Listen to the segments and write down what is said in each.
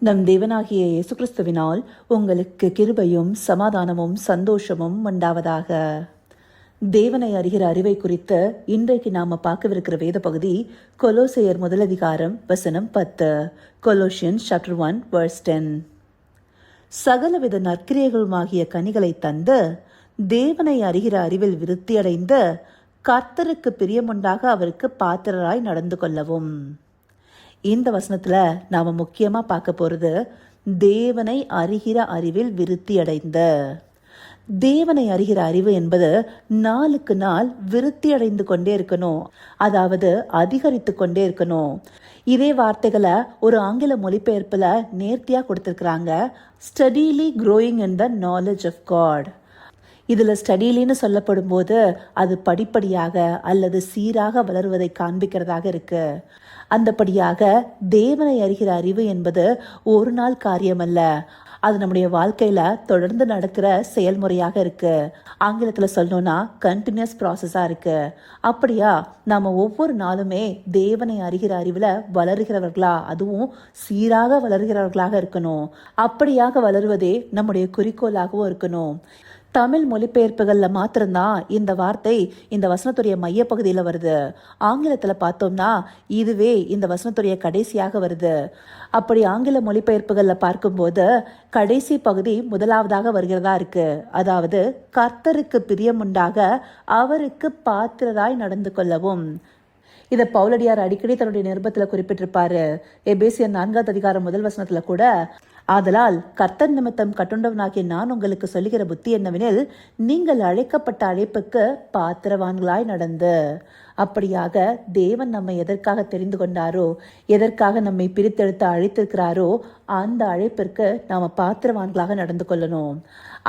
நம் தேவனாகிய இயேசு கிறிஸ்துவினால் உங்களுக்கு கிருபையும் சமாதானமும் சந்தோஷமும் உண்டாவதாக. தேவனை அறிகிற அறிவை குறித்து இன்றைக்கு நாம பார்க்கவிருக்கிற வேத பகுதி கொலோசையர் 1 வசனம் 10. Colossians chapter 1 verse 10. சகலவித நற்கிரியைகளுமாகிய கனிகளை தந்து தேவனை அறிகிற அறிவில் விருத்தியடைந்து கர்த்தருக்கு பிரியமுண்டாக அவருக்கு பாத்திரராய் நடந்து கொள்ளவும். இந்த வசனத்துல நாம முக்கியமா பார்க்க போறது தேவனை அறிகிற அறிவில் விருத்தி அடைந்த. தேவனை அறிகிற அறிவு என்பது நாளுக்கு நாள் விருத்தி அடைந்து கொண்டே இருக்கணும், அதாவது அதிகரித்து கொண்டே இருக்கணும். இதே வார்த்தைகளை ஒரு ஆங்கில மொழிபெயர்ப்புல நேர்த்தியா கொடுத்திருக்கிறாங்க. Steadily growing in the knowledge of God. இதுல ஸ்டடிலின்னு சொல்லப்படும் போது அது படிப்படியாக அல்லது சீராக வளருவதை காண்பிக்கிறதாக இருக்கு. அந்தபடியாக தேவனை அறிகிற அறிவு என்பது ஒரு நாள் காரியம் அல்ல, அது நம்முடைய வாழ்க்கையில தொடர்ந்து நடக்கிற செயல்முறையாக இருக்கு. ஆங்கிலத்துல சொல்லணும்னா கண்டினியூஸ் ப்ராசஸா இருக்கு. அப்படியா நாம ஒவ்வொரு நாளுமே தேவனை அறிகிற அறிவுல வளருகிறவர்களா, அதுவும் சீராக வளருகிறவர்களாக இருக்கணும். அப்படியாக வளருவதே நம்முடைய குறிக்கோளாகவும் இருக்கணும். தமிழ் மொழிபெயர்ப்புகள்ல மாத்திரம்தான் இந்த வார்த்தை இந்த வசனத்துடைய மைய பகுதியில வருது. ஆங்கிலத்துல பார்த்தோம்னா இதுவே இந்த வசனத்துடைய கடைசியாக வருது. அப்படி ஆங்கில மொழிபெயர்ப்புகள்ல பார்க்கும்போது கடைசி பகுதி முதலாவதாக வருகிறதா இருக்கு. அதாவது கர்த்தருக்கு பிரியமுண்டாக அவருக்கு பாத்திரராய் நடந்து கொள்ளவும். இதை பவுலடியார் அடிக்கடி தன்னுடைய நிருபத்துல குறிப்பிட்டிருப்பாரு. எபேசியர் 4 முதல் வசனத்துல கூட, ஆதலால் கர்த்தர் நிமித்தம் கட்டுண்டவனாகிய நான் உங்களுக்கு சொல்லுகிற புத்தி என்னவெனில், நீங்கள் அழைக்கப்பட்ட அழைப்புக்கு பாத்திரவான்களாய் நடந்து. அப்படியாக தேவன் நம்மை எதற்காக தெரிந்து கொண்டாரோ, எதற்காக நம்மை பிரித்தெடுத்து அழைத்திருக்கிறாரோ அந்த அழைப்பிற்கு நாம பாத்திரவான்களாக நடந்து கொள்ளணும்.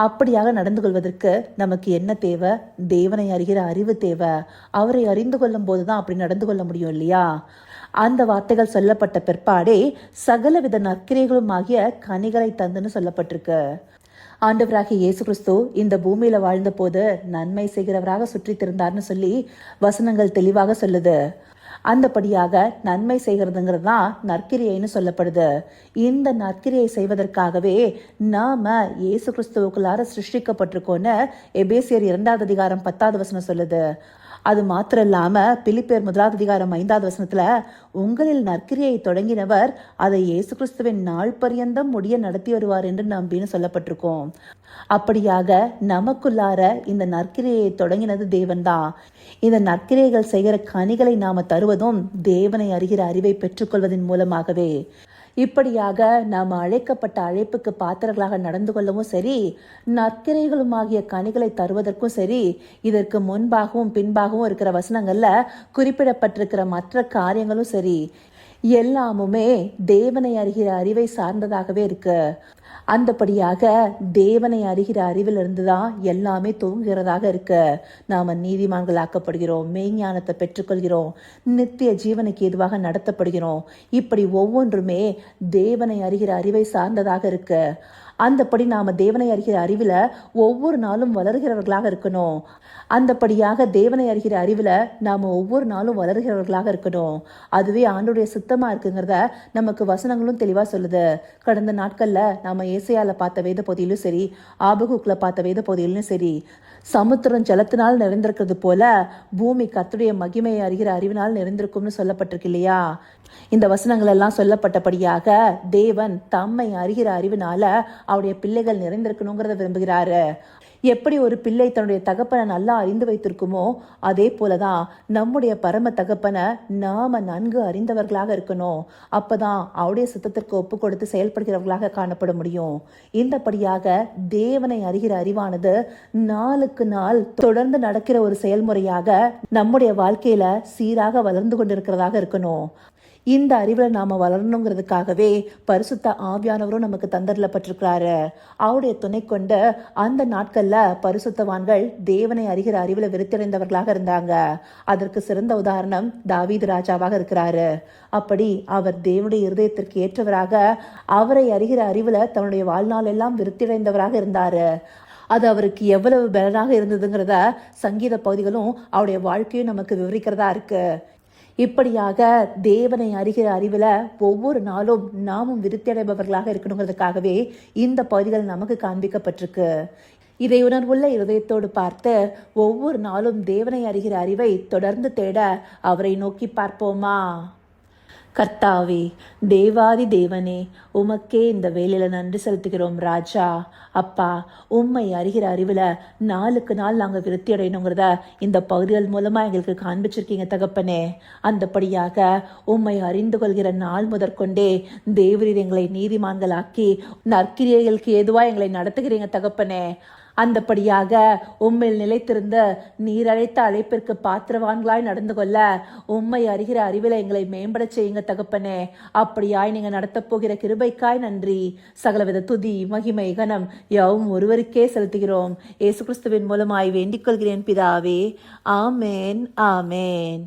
அப்படியாக நடந்து கொள்வதற்கு நமக்கு என்ன தேவை? தேவனை அறிகிற அறிவு தேவை. அவரை அறிந்து கொள்ளும் போதுதான் அப்படி நடந்து கொள்ள முடியும் இல்லையா? அந்த வார்த்தைகள் சொல்லப்பட்ட பிற்பாடே சகலவித நற்கிரைகளும் ஆகிய கனிகளை தந்துன்னு சொல்லப்பட்டிருக்கு. ஆண்டவராகிய இயேசு கிறிஸ்து இந்த பூமியில வாழ்ந்த போது நன்மை செய்கிறவராக சுற்றி திருந்தார்னு சொல்லி வசனங்கள் தெளிவாக சொல்லுது. அந்தபடியாக நன்மை செய்கிறதுங்கிறது தான் நற்கிரியைன்னு சொல்லப்படுது. இந்த நற்கிரியை செய்வதற்காகவே நாம இயேசு கிறிஸ்துவுக்குள்ளார சிருஷ்டிக்கப்பட்டிருக்கோன்னு எபேசியர் 2 10 வசனம் சொல்லுது. அது மாத்திரம் இல்லாம பிலிப்பியர் 1 வசனத்துல, உங்களில் நற்கிரியை தொடங்கினவர் அதை இயேசு கிறிஸ்துவின் நாள் பரியந்தம் முடிய நடத்தி வருவார் என்று நம்பின்னு சொல்லப்பட்டிருக்கோம். அப்படியாக நமக்குள்ளார இந்த நற்கிரியை தொடங்கினது தேவன்தான். இந்த நற்கிரைகள் செய்கிற கனிகளை நாம தருவதும் தேவனை அறிகிற அறிவை பெற்றுக்கொள்வதன் மூலமாகவே. இப்படியாக நாம் அழைக்கப்பட்ட அழைப்புக்கு பாத்திரங்களாக நடந்து கொள்ளவும் சரி, நற்கிரைகளுமாகிய கனிகளை தருவதற்கும் சரி, இதற்கு முன்பாகவும் பின்பாகவும் இருக்கிற வசனங்கள்ல குறிப்பிடப்பட்டிருக்கிற மற்ற காரியங்களும் சரி, எல்லாமுமே தேவனை அறிகிற அறிவை சார்ந்ததாகவே இருக்கு. அந்தபடியாக தேவனை அறிகிற அறிவிலிருந்து தான் எல்லாமே துவங்குகிறதாக இருக்கு. நாம நீதிமான்கள் ஆக்கப்படுகிறோம், மெய்ஞானத்தை பெற்றுக்கொள்கிறோம், நித்திய ஜீவனுக்கு எதுவாக நடத்தப்படுகிறோம். இப்படி ஒவ்வொன்றுமே தேவனை அறிகிற அறிவை சார்ந்ததாக இருக்கு. அந்தபடி நாம தேவனை அறிகிற அறிவுல ஒவ்வொரு நாளும் வளர்கிறவர்களாக இருக்கணும். அந்தபடியாக தேவனை அறிகிற அறிவுல நாம ஒவ்வொரு நாளும் வளர்கிறவர்களாக இருக்கணும். அதுவே ஆண்டோடைய சித்தமா இருக்குங்கிறத நமக்கு வசனங்களும் தெளிவா சொல்லுது. கடந்த நாட்கள்ல நாம ஏசையால பார்த்த வேத பகுதியிலும் சரி, ஆபகுக்குல பார்த்த வேத பகுதியிலும் சரி, சமுத்திரம் ஜலத்தினால் நிறைந்திருக்கிறது போல பூமி கர்த்தருடைய மகிமையை அறிகிற அறிவினால் நிறைந்திருக்கும்னு சொல்லப்பட்டிருக்கு இல்லையா? இந்த வசனங்கள் எல்லாம் சொல்லப்பட்டபடியாக தேவன் தம்மை அறிகிற அறிவினால அவருடைய பிள்ளைகள் நிறைந்திருக்கணுங்கிறத விரும்புகிறாரு. எப்படி ஒரு பிள்ளை தன்னுடைய தகப்பனை நல்லா அறிந்து வைத்திருக்குமோ அதே போலதான் நம்முடைய பரம தகப்பனை நாம நன்கு அறிந்தவர்களாக இருக்கணும். அப்பதான் அவருடைய சித்தத்திற்கு ஒப்பு கொடுத்து செயல்படுகிறவர்களாக காணப்பட முடியும். இந்தபடியாக தேவனை அறிகிற அறிவானது நாளுக்கு நாள் தொடர்ந்து நடக்கிற ஒரு செயல்முறையாக நம்முடைய வாழ்க்கையில சீராக வளர்ந்து கொண்டிருக்கிறதாக இருக்கணும். இந்த அறிவுல நாம வளரணுங்கிறதுக்காகவே பரிசுத்த ஆவியானவரும் நமக்கு தந்தரப்பட்டிருக்கிறாரு. அவருடைய துணை கொண்டு அந்த நாட்கள்ல பரிசுத்தவான்கள் தேவனை அறிகிற அறிவுல விருத்தடைந்தவர்களாக இருந்தாங்க. அதற்கு சிறந்த உதாரணம் தாவீது ராஜாவாக இருக்கிறாரு. அப்படி அவர் தேவனுடைய இருதயத்திற்கு ஏற்றவராக அவரை அறிகிற அறிவுல தன்னுடைய வாழ்நாள் எல்லாம் விருத்தியடைந்தவராக இருந்தாரு. அது அவருக்கு எவ்வளவு பலனாக இருந்ததுங்கிறத சங்கீத பகுதிகளும் அவருடைய வாழ்க்கையும் நமக்கு விவரிக்கிறதா இருக்கு. இப்படியாக தேவனை அறிகிற அறிவில் ஒவ்வொரு நாளும் நாமும் விருத்தியடைபவர்களாக இருக்கணுங்கிறதுக்காகவே இந்த பகுதிகள் நமக்கு காண்பிக்கப்பட்டிருக்கு. இதை உணர்வுள்ள இருதயத்தோடு பார்த்து ஒவ்வொரு நாளும் தேவனை அறிகிற அறிவை தொடர்ந்து தேட அவரை நோக்கி பார்ப்போமா? கர்த்தாவே, தேவாதி தேவனே, உமக்கே இந்த வேலையில் நன்றி செலுத்துகிறோம் ராஜா. அப்பா, உம்மை அறிகிற அறிவில் நாளுக்கு நாள் நாங்கள் விருத்தி அடையணுங்கிறத இந்த பகுதிகள் மூலமாக எங்களுக்கு காண்பிச்சிருக்கீங்க தகப்பனே. அந்தபடியாக உம்மை அறிந்து கொள்கிற நாள் முதற்கொண்டே தேவரீர் எங்களை நீதிமான்களாக்கி நற்கிரியைகளுக்கு ஏதுவாக எங்களை நடத்துகிறீங்க தகப்பனே. அந்தபடியாக உம்மில் நிலைத்திருந்த நீர் அழைத்த அழைப்பிற்கு பாத்திரவான்களாய் நடந்து கொள்ள உம்மை அறிகிற அறிவில் எங்களை மேம்பட செய்யுங்க தகப்பனே. அப்படியாய் நீங்க நடத்தப் போகிற கிருபைக்காய் நன்றி. சகலவித துதி மகிமை கனம் யாவும் ஒருவருக்கே செலுத்துகிறோம். இயேசு கிறிஸ்துவின் மூலமாய் வேண்டிக் கொள்கிறேன் பிதாவே. ஆமேன், ஆமேன்.